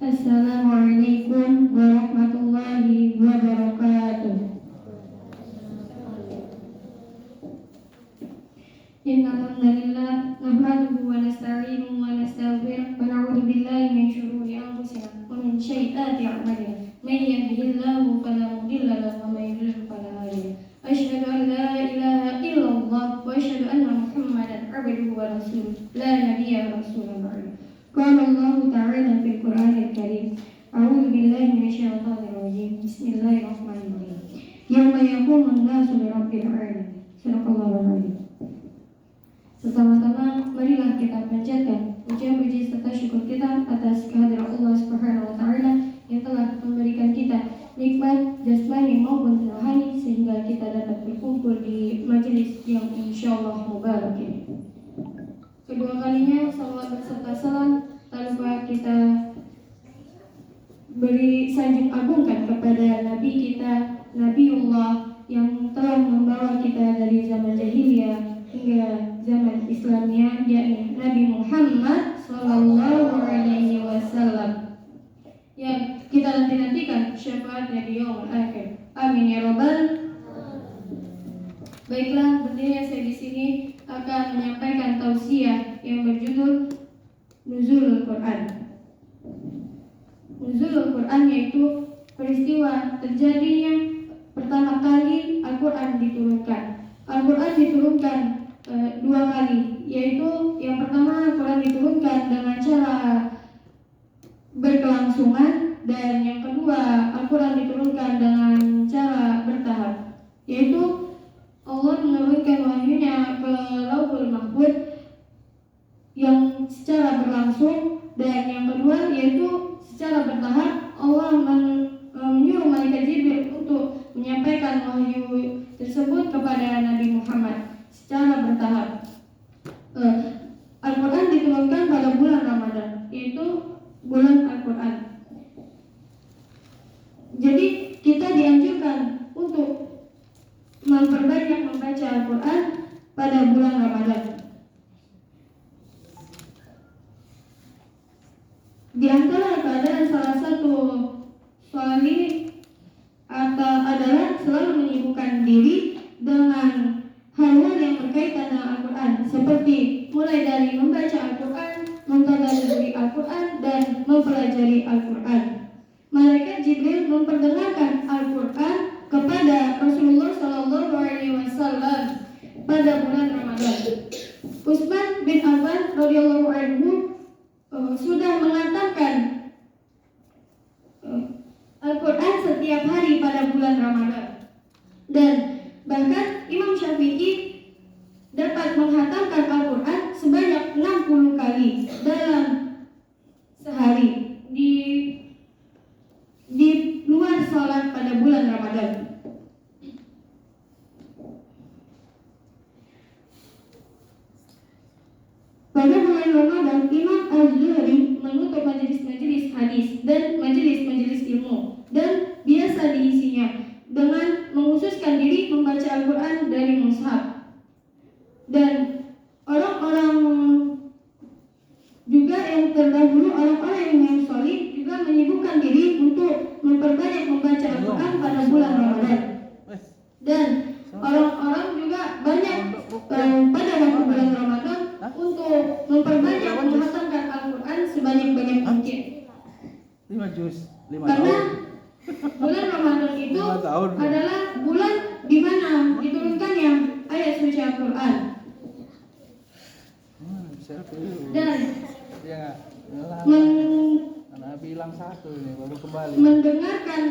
Assalamualaikum warahmatullahi wabarakatuh. Innal hamdalillah nahmaduhu wa nasta'inuhu wa nastaghfiruh wa na'udzu billahi min shururi anfusina wa min sayyiati a'malina. May yahdihillahu fala mudilla lahu wa may yudlil fala hadiya lahu. Asyhadu an la ilaha illallah wa asyhadu anna Muhammadan abduhu wa rasuluh. La nabiyya rasulullah ba'da. Qala Allah ta'ala fil Qur'anil Karim. A'udzu billahi minasyaitonir rajim. Bismillahirrahmanirrahim. Yauma yaqumun nasu lirabbil alamin. Sadaqallahul azim. Pertama-tama, marilah kita panjatkan pujian puji serta syukur kita atas kehadiran Allah Subhanahu wa Ta'ala yang telah memberikan kita nikmat jasmani maupun rohani sehingga kita dapat berkumpul di majelis yang insyaallah mubarak ini. Kedua kalinya, salawat beserta salam tanpa kita beri sanjung agungkan kepada Nabi kita, Nabiullah yang telah membawa kita dari zaman jahiliyah hingga zaman Islamnya, yakni Nabi Muhammad Sallallahu Alaihi Wasallam yang kita nantikan syafaatnya di yaumul akhir. Amin ya robbal. Baiklah, berdiri saya di sini akan menyampaikan tausiah yang berjudul Nuzulul Quran. Nuzulul Quran yaitu peristiwa terjadinya pertama kali Al-Quran diturunkan. Al-Quran diturunkan dua kali, yaitu yang pertama Al-Quran diturunkan dengan cara berkelangsungan, dan yang kedua Al-Quran diturunkan dengan cara bertahap, yaitu Allah menurunkan wahyunya ke Lauhul Mahfuz yang secara berlangsung, dan yang kedua yaitu secara bertahap Allah menyuruh malaikat Jibril untuk menyampaikan wahyu tersebut kepada Nabi Muhammad secara bertahap. Al-Quran diturunkan pada bulan Ramadan, yaitu bulan Al-Quran. Jadi kita dianjurkan untuk memperbanyak membaca Al-Quran pada bulan Ramadan. Di antara keadaan salah satu sholih adalah selalu menyibukkan diri dengan hal-hal yang berkaitan dengan Al-Quran, seperti mulai dari membaca Al-Quran, mentadabburi Al-Quran, dan mempelajari Al-Quran. Malaikat Jibril memperdengarkan Al-Quran kepada Rasulullah Sallallahu Alaihi Wasallam pada bulan Ramadan. Utsman bin Affan radhiyallahu anhu sudah mengatakan Al-Quran setiap hari pada bulan Ramadan, dan bahkan Imam Syafi'i dapat menghatamkan Al-Quran sebanyak 60 kali dalam sehari di luar sholat pada bulan Ramadan. Pada bulan Ramadan, Imam Az-Zuhri menutup majelis-majelis hadis dan majelis-majelis ilmu, dan biasa diisinya dengan menghususkan diri membaca Al-Quran dari mushaf. Dan orang-orang juga yang terdahulu, orang-orang yang solih juga menyibukkan diri untuk memperbanyak membaca Al-Quran pada bulan Ramadan. Dan orang-orang juga banyak pada waktu bulan Ramadan untuk memperbanyak menghatamkan Al-Quran sebanyak-banyak mungkin. 5 juz, 5 Karena tahun. bulan Ramadan itu adalah bulan di mana diturunkannya ayat suci Al-Quran. Dan bilang satu ini baru kembali. Mendengarkan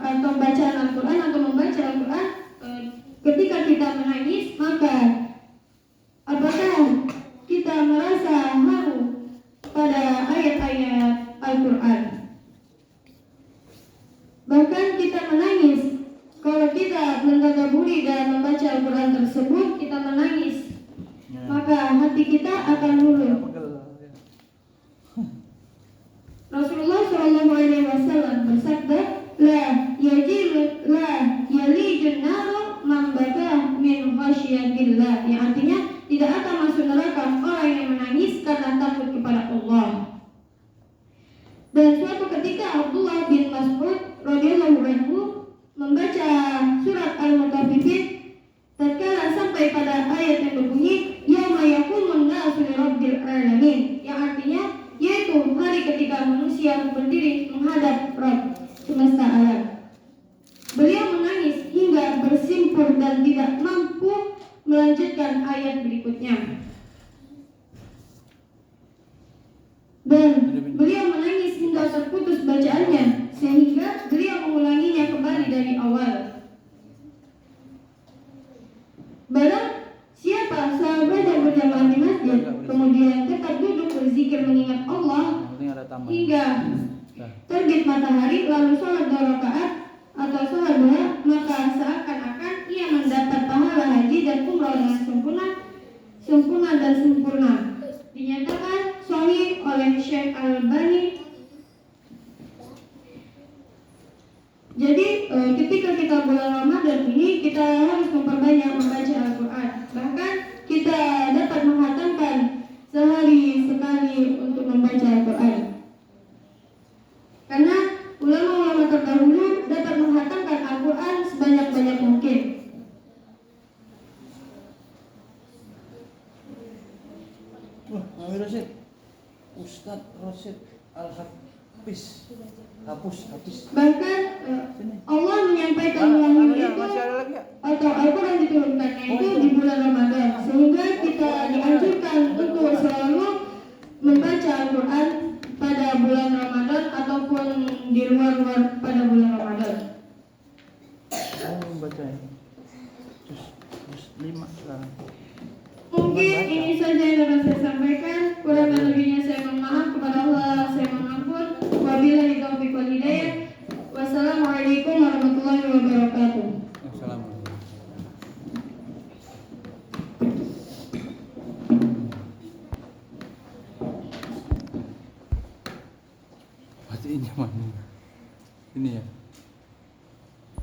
atau bacaan Al-Quran atau membaca Al-Quran, ketika kita menangis, maka apakah kita merasa haru pada ayat-ayat Al-Quran? Bahkan kita menangis kalau kita mentadabburi dan membaca Al-Quran tersebut, kita menangis, maka hati kita akan luluh. Rasulullah Shallallahu Alaihi Wasallam bersabda, la yalijun naru man baka min khasyatillah, yang artinya tidak akan masuk neraka orang yang menangis karena takut kepada Allah. Dan suatu ketika Abdullah bin Mas'ud radhiyallahu anhu membaca surat Al-Mutaffifin tatkala sampai pada ayat yang berbunyi yauma yaqumun nasu lirabbil alamin, yang artinya yaitu hari ketika manusia berdiri menghadap Rabb semesta alam. Beliau menangis hingga bersimpur dan tidak mampu melanjutkan ayat berikutnya. Dan beliau menangis hingga terputus bacaannya, sehingga beliau mengulanginya kembali dari awal. Barang siapa sahabat yang berjamaah di masjid kemudian tetap duduk berzikir mengingat Allah hingga terbit matahari lalu sholat 2 rakaat atau sholat duha, maka seakan-akan ia mendapat pahala haji dan umrah dengan sempurna dan sempurna. Dinyatakan sahih oleh Syekh Al-Albani. Jadi ketika kita bulan Ramadan ini kita harus memperbanyak membaca Al-Quran. Bahkan kita dapat menghatamkan sehari sekali untuk membaca Al-Quran. Karena ulama-ulama terdahulu dapat menghatamkan Al-Quran sebanyak-banyak mungkin. Mami Rosid, Ustadz Rosid Al-Hafiz, Hafiz. Bahkan Allah menyampaikan wahyu itu atau Al-Quran diturunkannya itu di bulan Ramadan, sehingga kita dianjurkan untuk selalu membaca Al-Quran pada bulan Ramadan ataupun di luar pada bulan Ramadan. Baca ya. Juz 5 sekarang. Mungkin ini saja yang dapat saya sampaikan. Kurang dan lebihnya saya mohon maaf. Kepada Allah saya mohon ampun. Wabillahi taufiq wal hidayah. Wassalamualaikum warahmatullahi wabarakatuh. Assalamualaikum. Berarti ini mana? Ini ya.